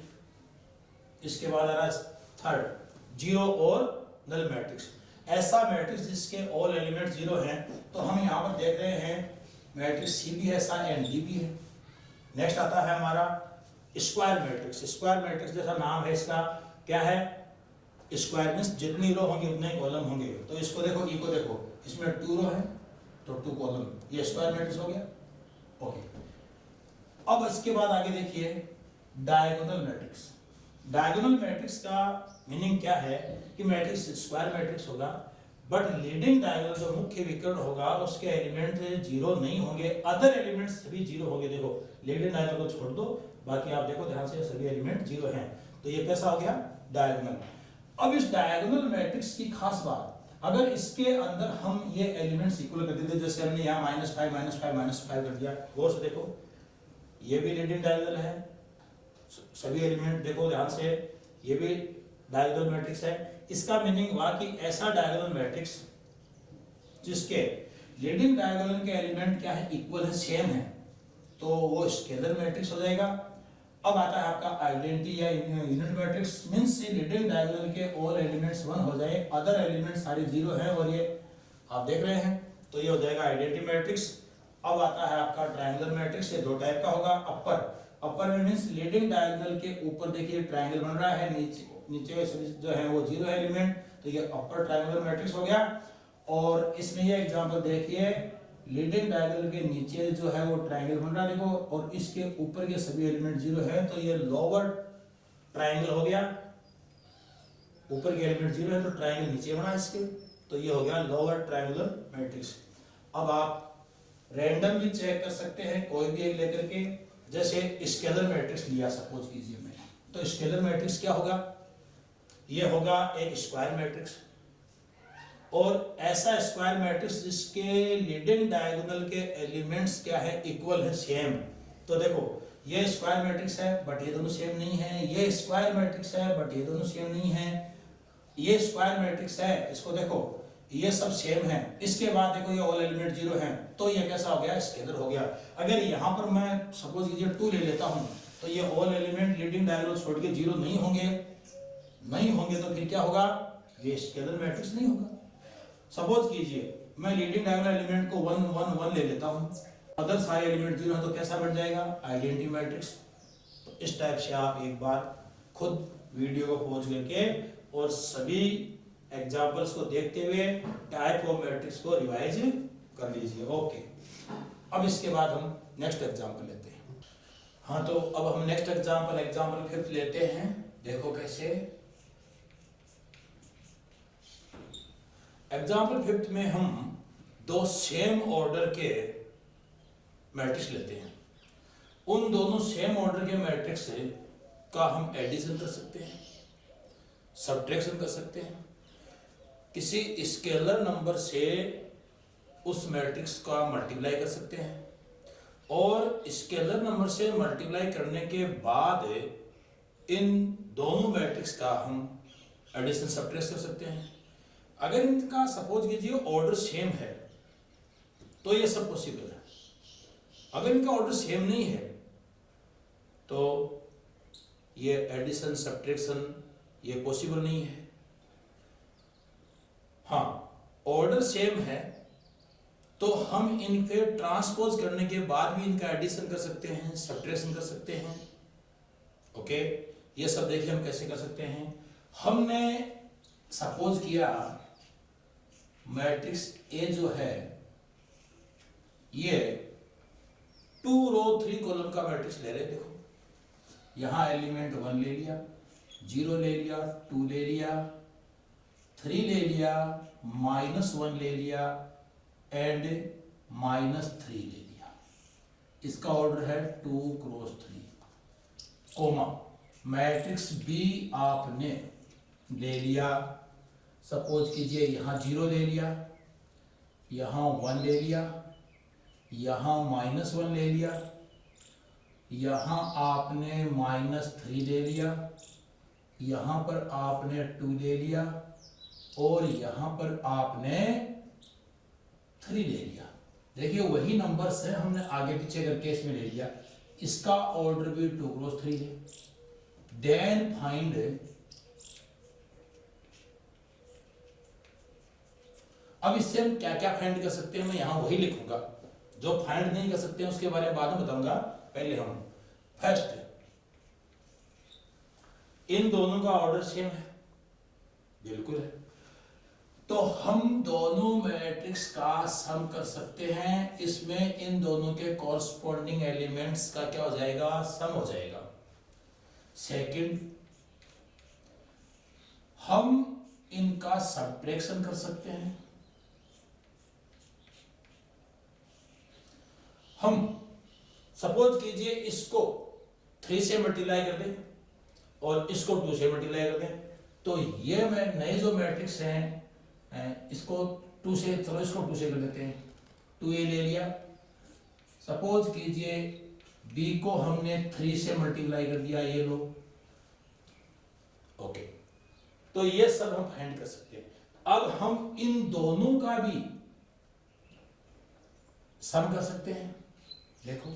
Speaker 1: इसके बाद आ रहा है थर्ड जीरो और नल मैट्रिक्स, ऐसा मैट्रिक्स जिसके ऑल एलिमेंट 0 हैं, तो हम यहाँ पर देख रहे हैं मैट्रिक्स सी भी है ऐसा एंड डी भी है। नेक्स्ट आता है हमारा स्क्वायर मैट्रिक्स। स्क्वायर मैट्रिक्स जैसा नाम है इसका, क्या है? स्क्वायर मींस जितनी रो होंगी उतने कॉलम होंगे। तो इसको देखो, ई को देखो, इसमें 2 रो है तो 2 कॉलम, ये स्क्वायर मैट्रिक्स हो गया। ओके, अब इसके बाद आगे देखिए डायगोनल मैट्रिक्स। डायगोनल मैट्रिक्स का मीनिंग क्या है कि मैट्रिक्स स्क्वायर मैट्रिक्स होगा, बट लीडिंग डायगोनल जो मुख्य विकर्ण होगा उसके एलिमेंट 0 नहीं होंगे, अदर एलिमेंट्स सभी 0 होंगे। देखो लीडिंग डायगोनल को छोड़ दो, बाकी आप देखो ध्यान से सभी एलिमेंट 0 हैं, तो ये कैसा हो गया? डायगोनल। अब इस डायगोनल मैट्रिक्स की खास बात, अगर इसके अंदर हम ये एलिमेंट्स इक्वल कर देते, जैसे हमने यहाँ -5 कर दिया, गौर से देखो ये भी लीडिंग डायगोनल है, सभी एलिमेंट देखो ध्यान से, ये भी डायगोनल मैट्रिक्स है। इसका मीनिंग हुआ कि ऐसा डायगोनल मैट्रिक्स जिसके लीडिंग डायगोनल के एलिमेंट क्या है? इक्वल है, सेम है, तो वो स्केलर मैट्रिक्स हो जाएगा। अब आता है आपका आइडेंटिटी या unit matrix, means leading diagonal के ऑल एलिमेंट्स 1 हो जाए, अदर एलिमेंट सारे 0 हैं, और ये आप देख रहे हैं, तो ये हो जाएगा आइडेंटिटी मैट्रिक्स। अब आता है आपका ट्रायंगुलर मैट्रिक्स, ये 2 टाइप का होगा। अपर में मींस लीडिंग डायगोनल के ऊपर देखिए ट्रायंगल बन रहा है, नीचे जो है वो 0 एलिमेंट, तो ये अपर ट्रायंगुलर मैट्रिक्स हो गया। और इसमें ये एग्जांपल देखिए, लीडिंग डायगोनल के नीचे जो है वो ट्रायंगल बन रहा है देखो, और इसके ऊपर के सभी एलिमेंट 0 है, तो ये लोअर ट्रायंगल हो गया। ऊपर के एलिमेंट 0 है तो ट्रायंगल नीचे बना इसके, तो ये हो गया लोअर ट्रायंगुलर मैट्रिक्स। अब आप रैंडम भी चेक कर सकते हैं, कोई भी एक लेकर के, जैसे स्केलर मैट्रिक्स लिया सपोज कीजिए मैंने, तो स्केलर मैट्रिक्स क्या होगा? ये होगा एक स्क्वायर मैट्रिक्स, और ऐसा स्क्वायर मैट्रिक्स जिसके लीडिंग डायगोनल के एलिमेंट्स क्या है? इक्वल है, सेम। तो देखो ये स्क्वायर मैट्रिक्स है बट ये दोनों सेम नहीं है, ये स्क्वायर मैट्रिक्स है बट ये दोनों सेम नहीं है, ये स्क्वायर मैट्रिक्स है, इसको देखो ये सब सेम है, इसके बाद देखो ये ऑल एलिमेंट 0 हैं, तो ये कैसा हो गया? स्केलर हो गया। अगर यहाँ पर मैं सपोज कीजिए 2 ले लेता हूँ, तो ये ऑल एलिमेंट लीडिंग डायगोनल छोड़ के 0 नहीं होंगे, तो फिर क्या होगा? ये स्केलर मैट्रिक्स नहीं होगा। सपोज कीजिए मैं लीडिंग डायगोनल एलिमेंट को 1 1 1 ले लेता हूँ, अदर सारे एलिमेंट 0 हैं, तो कैसा बन जाएगा? Identity matrix. तो इस टाइप से आप एक बार खुद वीडियो को पॉज करके और सभी एग्जांपल्स को देखते हुए टाइप ऑफ मैट्रिक्स को रिवाइज कर लीजिए। ओके, अब इसके बाद हम नेक्स्ट एग्जांपल लेते हैं। हाँ, तो अब हम नेक्स्ट एग्जांपल 5 लेते हैं। देखो कैसे। एग्जांपल 5 में हम 2 सेम ऑर्डर के मैट्रिक्स लेते हैं। उन दोनों सेम ऑर्डर के मैट्रिक्स का हम एडिशन कर सकते हैं, सब्ट्रैक्शन कर सकते हैं, किसी स्केलर नंबर से उस मैट्रिक्स का मल्टीप्लाई कर सकते हैं, और स्केलर नंबर से मल्टीप्लाई करने के बाद इन दोनों मैट्रिक्स का हम एडिशन सब्ट्रैक्शन कर सकते हैं। अगर इनका सपोज कीजिए ऑर्डर सेम है तो ये सब पॉसिबल है। अगर इनका ऑर्डर सेम नहीं है तो ये एडिशन सब्ट्रैक्शन ये पॉसिबल नहीं है। हाँ, ऑर्डर सेम है तो हम इनके ट्रांसपोज करने के बाद भी इनका एडिशन कर सकते हैं, सब्ट्रैक्शन कर सकते हैं। ओके, ये सब देखिए हम कैसे कर सकते हैं। हमने सपोज किया मैट्रिक्स ए जो है ये 2 रो 3 कॉलम का मैट्रिक्स ले रहे हैं। देखो यहां एलिमेंट 1 ले लिया, 0 ले लिया, 2 ले लिया, 3 ले लिया, -1 ले लिया एंड -3 ले लिया। इसका ऑर्डर है 2 क्रॉस 3, कोमा मैट्रिक्स बी आपने ले लिया, सपोज कीजिए यहाँ 0 ले लिया, यहाँ 1 ले लिया, यहाँ -1 ले लिया, यहाँ आपने -3 ले लिया, यहाँ पर आपने 2 ले लिया और यहाँ पर आपने 3 ले लिया। देखिए वही नंबर से हमने आगे पीछे करके इसमें ले लिया। इसका ऑर्डर भी 2 क्रॉस 3 है। देन फाइंड अब इससे हम क्या क्या फाइंड कर सकते हैं, मैं यहां वही लिखूंगा। जो फाइंड नहीं कर सकते हैं उसके बारे में बाद में बताऊंगा। पहले हम फर्स्ट इन दोनों का ऑर्डर सेम है, बिल्कुल है, तो हम दोनों मैट्रिक्स का सम कर सकते हैं। इसमें इन दोनों के कॉरस्पॉन्डिंग एलिमेंट्स का क्या हो जाएगा, सम हो जाएगा। सेकंड, हम इनका सब्ट्रैक्शन कर सकते हैं। हम सपोज कीजिए इसको 3 से मल्टीप्लाई कर दें और इसको 2 से मल्टीप्लाई कर दें, तो ये मैं नए जो मैट्रिक्स हैं इसको 2 से, चलो इसको 2 से कर देते हैं। 2a ले लिया। सपोज कीजिए b को हमने 3 से मल्टीप्लाई कर दिया, ये लो। ओके, तो ये सब हम फाइंड कर सकते हैं। अब हम इन दोनों का भी सम कर सकते हैं। देखो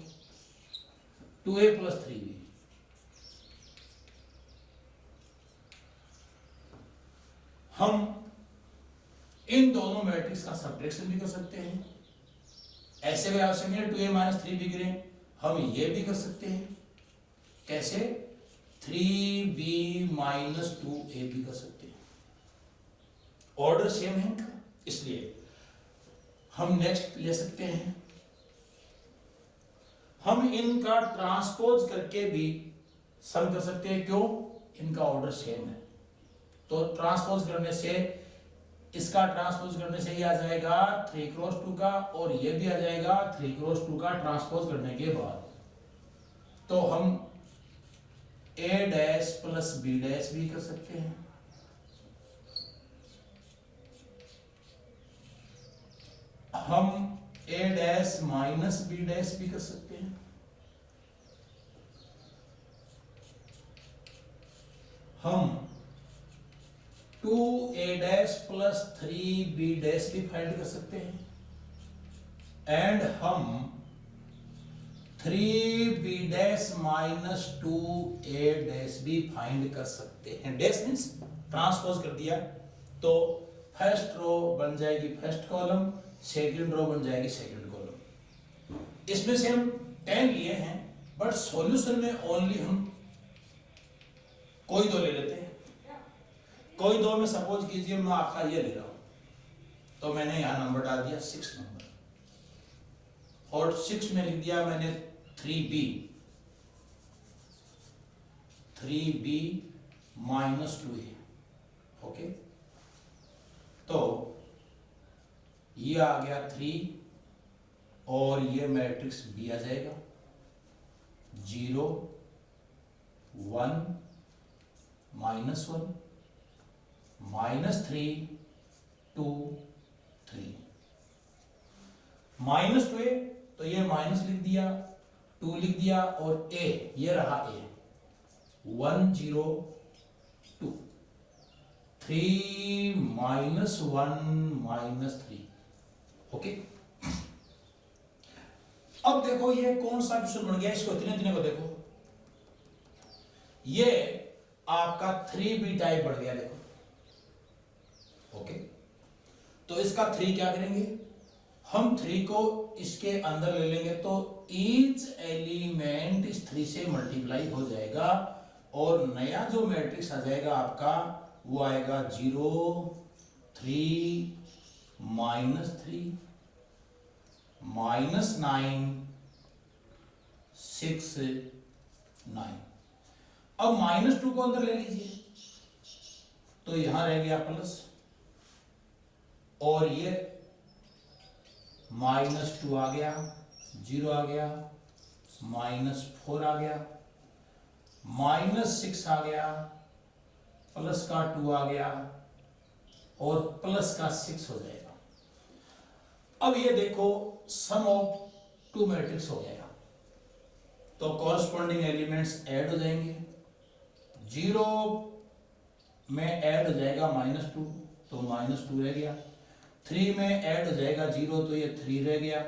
Speaker 1: 2a + 3b, हम इन दोनों मैट्रिक्स का सब्ट्रैक्शन भी कर सकते हैं। ऐसे भी आवश्यक है 2a - 3b करें, हम ये भी कर सकते हैं। कैसे, 3b - 2a भी कर सकते हैं। ऑर्डर सेम है इनका, इसलिए हम नेक्स्ट ले सकते हैं। हम इनका ट्रांसपोज करके भी सम कर सकते हैं। क्यों, इनका ऑर्डर सेम है। तो ट्रांसपोज करने से, इसका ट्रांसपोज करने से ये आ जाएगा 3 क्रॉस 2 का, और ये भी आ जाएगा 3 क्रॉस 2 का ट्रांसपोज करने के बाद। तो हम a डैश + b डैश भी कर सकते हैं। हम a डैश - b डैश भी कर सकते हैं। हम 2a डैश + 3b डैश भी फाइंड कर सकते हैं। एंड हम 3b डैश - 2a डैश भी फाइंड कर सकते हैं। डैश मींस ट्रांसपोज कर दिया, तो फर्स्ट रो बन जाएगी फर्स्ट कॉलम, सेकंड रो बन जाएगी सेकंड कॉलम। इसमें से हम 10 लिए हैं, बट सॉल्यूशन में ओनली हम कोई 2 ले लेते हैं। कोई 2 में सपोज कीजिए मैं आपका ये ले रहा हूं, तो मैंने यहां नंबर डाल दिया 6 नंबर, और 6 में लिख दिया मैंने 3b - 2a। ओके, तो ये आ गया 3, और ये मैट्रिक्स b आ जाएगा 0 1 -1 -3 2 3 -2a, तो ये माइनस लिख दिया, 2 लिख दिया, और a ये रहा a 1 0 2 3 -1 -3। ओके, अब देखो ये कौन सा क्वेश्चन बन गया, इसको इतने को देखो, ये आपका 3b टाइप बढ़ गया। देखो, ओके, तो इसका 3 क्या करेंगे, हम 3 को इसके अंदर ले लेंगे, तो ईच एलिमेंट इस 3 से मल्टीप्लाई हो जाएगा, और नया जो मैट्रिक्स आ जाएगा आपका वो आएगा 0 3 -3 -9 6 9। अब -2 को अंदर ले लीजिए, तो यहां रह गया प्लस, और ये -2 आ गया, 0 आ गया, -4 आ गया, -6 आ गया, प्लस का 2 आ गया और प्लस का 6 हो जाएगा। अब ये देखो सम ऑफ 2 मैट्रिक्स हो जाएगा, तो कॉरस्पॉन्डिंग एलिमेंट्स ऐड हो जाएंगे। 0 में ऐड हो जाएगा -2, तो -2 रह गया। 3 में ऐड हो जाएगा 0, तो ये 3 रह गया।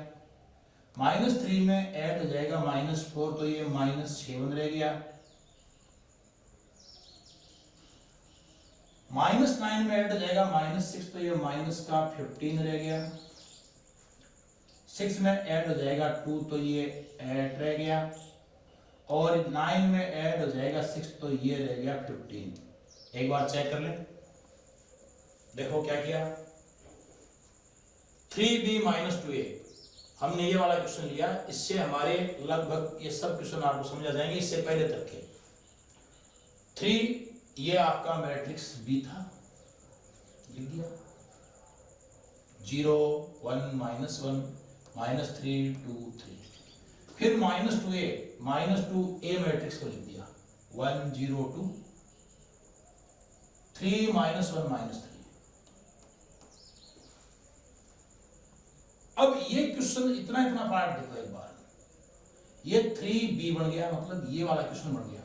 Speaker 1: -3 में ऐड हो जाएगा -4, तो ये -7 रह गया। -9 में ऐड हो जाएगा -6, तो ये -15 रह गया। 6 में ऐड हो जाएगा 2, तो ये 8 रह गया। और 9 में ऐड हो जाएगा 6, तो ये रह गया 15। एक बार चेक कर लें, देखो क्या किया। 3b - 2a, हमने ये वाला क्वेश्चन लिया, इससे हमारे लगभग ये सब क्वेश्चन आपको समझ आ जाएंगे। इससे पहले तक के 3 ये आपका मैट्रिक्स B था, लिख दिया। 0 1 -1 -3 2 3। फिर -2a मैट्रिक्स को लिख दिया, 1 0 2 3 -1 -3। अब ये क्वेश्चन इतना पार्ट देखो एक बार, ये 3b बन गया, मतलब ये वाला क्वेश्चन बन गया।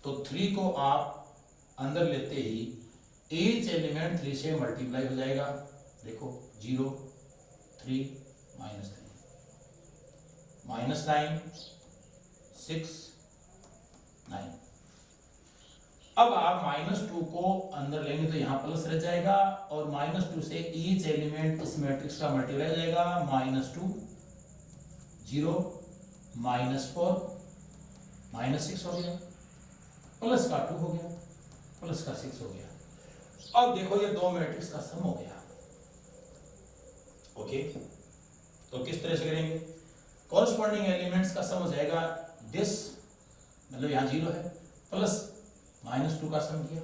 Speaker 1: तो 3 को आप अंदर लेते ही each एलिमेंट 3 से मल्टीप्लाई हो जाएगा। देखो 0 3 -3 -9 6 9। अब आप -2 को अंदर लेंगे तो यहां प्लस रह जाएगा, और -2 से ईच एलिमेंट इस मैट्रिक्स का मल्टीप्लाई हो जाएगा। -2 0 -4 -6 हो गया, प्लस का 2 हो गया, प्लस का 6 हो गया। अब देखो ये दो मैट्रिक्स का सम हो गया। ओके, तो किस तरह से करेंगे? कॉरस्पॉन्डिंग एलिमेंट्स का सम हो जाएगा दिस, मतलब यहाँ 0 है, प्लस -2 का सम किया,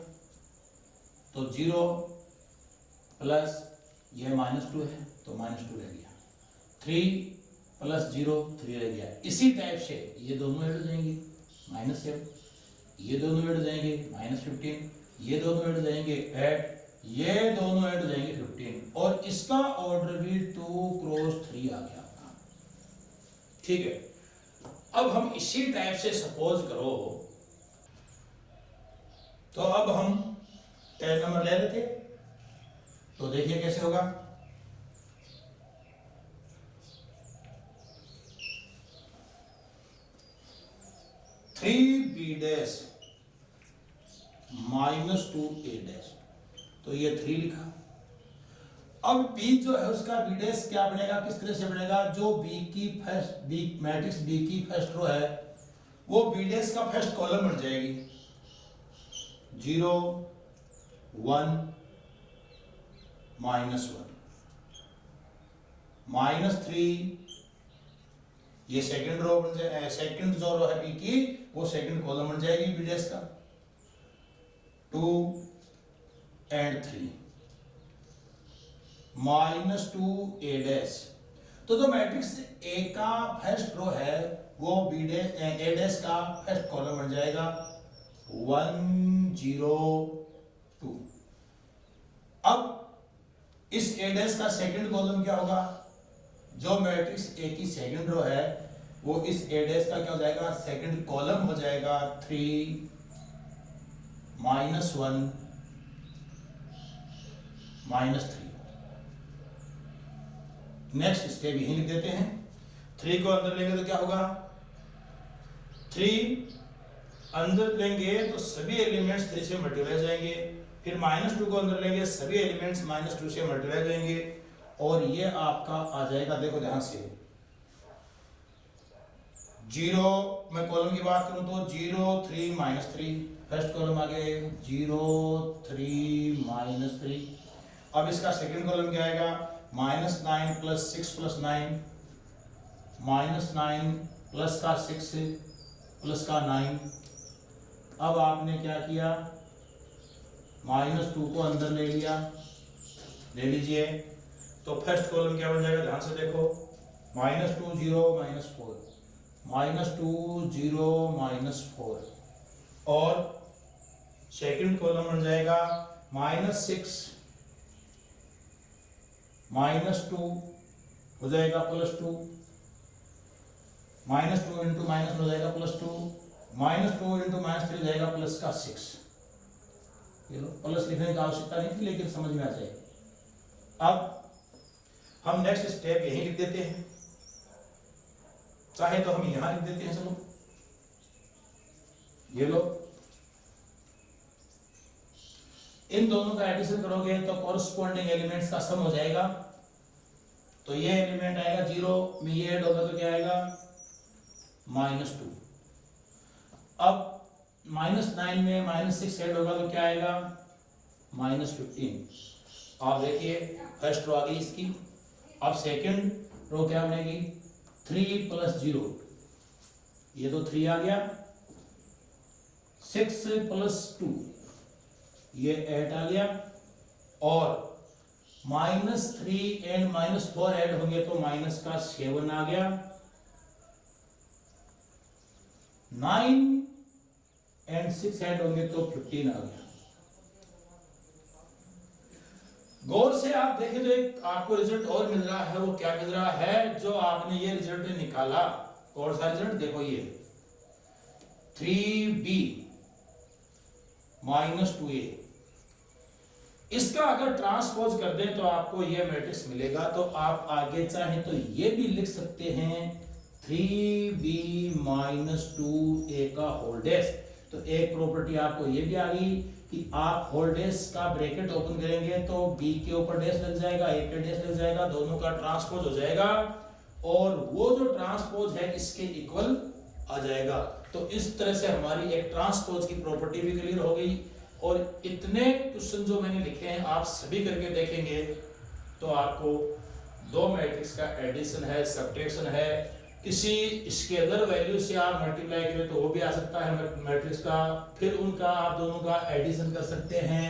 Speaker 1: तो 0 प्लस यह -2 है, तो -2 रह गया। 3 प्लस 0 3 रह गया। इसी टाइप से ये दोनों ऐड हो जाएंगे, -7, ये दोनों ऐड हो जाएंगे -15, ये दोनों ऐड हो जाएंगे 8, ये दोनों ऐड हो जाएंगे 15, और इसका ऑर्डर भी 2 क्रॉस 3 आ गया आपका। ठीक है, अब हम इसी टाइप से सपोज करो, तो अब हम 10 नंबर ले लेते, तो देखिए कैसे होगा। -3b -2a, तो ये 3 लिखा। अब b जो है उसका b' क्या बनेगा, किस तरह से बनेगा? जो मैट्रिक्स B की फर्स्ट रो है वो b' का फर्स्ट कॉलम बन जाएगी। 0 1 -1 -3, ये सेकंड रो बन जाए, सेकंड जो रो है B की वो सेकंड कॉलम बन जाएगी b' का। 2 and 3 -2a', तो जो मैट्रिक्स A का फर्स्ट रो है वो A' का फर्स्ट कॉलम बन जाएगा 1 0 2। अब इस A' का सेकंड कॉलम क्या होगा? जो मैट्रिक्स A की सेकंड रो है वो इस A' का क्या हो जाएगा? सेकंड कॉलम हो जाएगा 3 -1 -3। नेक्स्ट स्टेप यही लिख देते हैं। 3 को अंदर लेंगे तो क्या होगा? 3 अंदर लेंगे तो सभी एलिमेंट्स 3 से मल्टीप्लाई हो जाएंगे। फिर -2 को अंदर लेंगे, सभी एलिमेंट्स -2 से मल्टीप्लाई हो जाएंगे, और ये आपका आ जाएगा, देखो ध्यान से, 0 मैं कॉलम की बात करूं तो 0 3 -3, फर्स्ट कॉलम आ गया 0 3 -3। अब इसका सेकंड कॉलम क्या आएगा? -9 + 6 + 9, -9 प्लस का 6 प्लस का 9। अब आपने क्या किया? -2 को अंदर ले लिया, ले लीजिए। तो फर्स्ट कॉलम क्या बन जाएगा, ध्यान से देखो, -2 0 -4, -2 0 -4, और सेकंड कॉलम बन जाएगा -6 -2 हो जाएगा +2, -2 इंटू -1 हो जाएगा +2, -2 इंटू -3 हो जाएगा +6। ये लो, प्लस लिखने की आवश्यकता नहीं थी लेकिन समझ में आ जाएगा। अब हम नेक्स्ट स्टेप यही लिख देते हैं, चाहे तो हम यहां लिख देते हैं। चलो ये लो, इन दोनों का एडिशन करोगे तो कॉरस्पॉन्डिंग एलिमेंट्स का सम हो जाएगा। तो ये एलिमेंट आएगा 0 में, ये ऐड होगा तो क्या आएगा -2। अब -9 में -6 ऐड होगा तो क्या आएगा -15। आप देखिए फर्स्ट रो आ गई इसकी। अब सेकंड रो क्या बनेगी, 3 + 0, ये तो 3 आ गया, 6 + 2 ये 8 आ गया, और -3 एंड -4 ऐड होंगे तो -7 आ गया, 9 एंड 6 ऐड होंगे तो 15 आ गया। गौर से आप देखें तो एक आपको रिजल्ट और मिल रहा है। वो क्या मिल रहा है, जो आपने ये रिजल्ट निकाला, कौन सा रिजल्ट देखो, ये 3b -2a, इसका अगर ट्रांसपोज कर दें तो आपको ये मैट्रिक्स मिलेगा। तो आप आगे चाहें तो ये भी लिख सकते हैं 3b - 2a का होल डैश। तो एक प्रॉपर्टी आपको ये भी आ गई कि आप होल डैश का ब्रैकेट ओपन करेंगे तो b के ऊपर डैश लग जाएगा, a पे डैश लग जाएगा, दोनों का ट्रांसपोज हो जाएगा, और वो जो ट्रांसपोज है इसके इक्वल आ जाएगा। तो इस तरह से हमारी एक ट्रांसपोज की प्रॉपर्टी भी क्लियर हो गई। और इतने क्वेश्चन जो मैंने लिखे हैं आप सभी करके देखेंगे तो आपको दो मैट्रिक्स का एडिशन है, सब्ट्रैक्शन है, किसी स्केलर वैल्यू से आप मल्टीप्लाई करें तो वो भी आ सकता है मैट्रिक्स का, फिर उनका आप दोनों का एडिशन कर सकते हैं,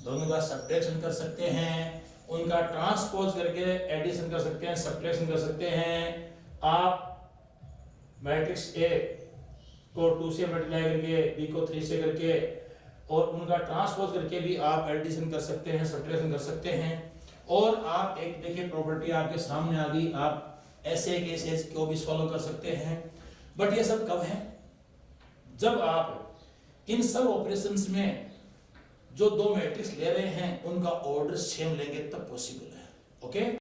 Speaker 1: दोनों का सब्ट्रैक्शन कर सकते हैं, उनका ट्रांसपोज करके एडिशन कर सकते हैं, सब्ट्रैक्शन कर सकते हैं। आप मैट्रिक्स ए को 2 से मल्टीप्लाई करके, बी को 3 से करके, और उनका ट्रांसपोज करके भी आप एडिशन कर सकते हैं, सब्ट्रैक्शन कर सकते हैं। और आप एक देखिए प्रॉपर्टी आपके सामने आ गई, आप ऐसे केसेस को भी सॉल्व कर सकते हैं। बट ये सब कब है, जब आप इन सब ऑपरेशंस में जो दो मैट्रिक्स ले रहे हैं उनका ऑर्डर सेम लेंगे तब पॉसिबल है। ओके।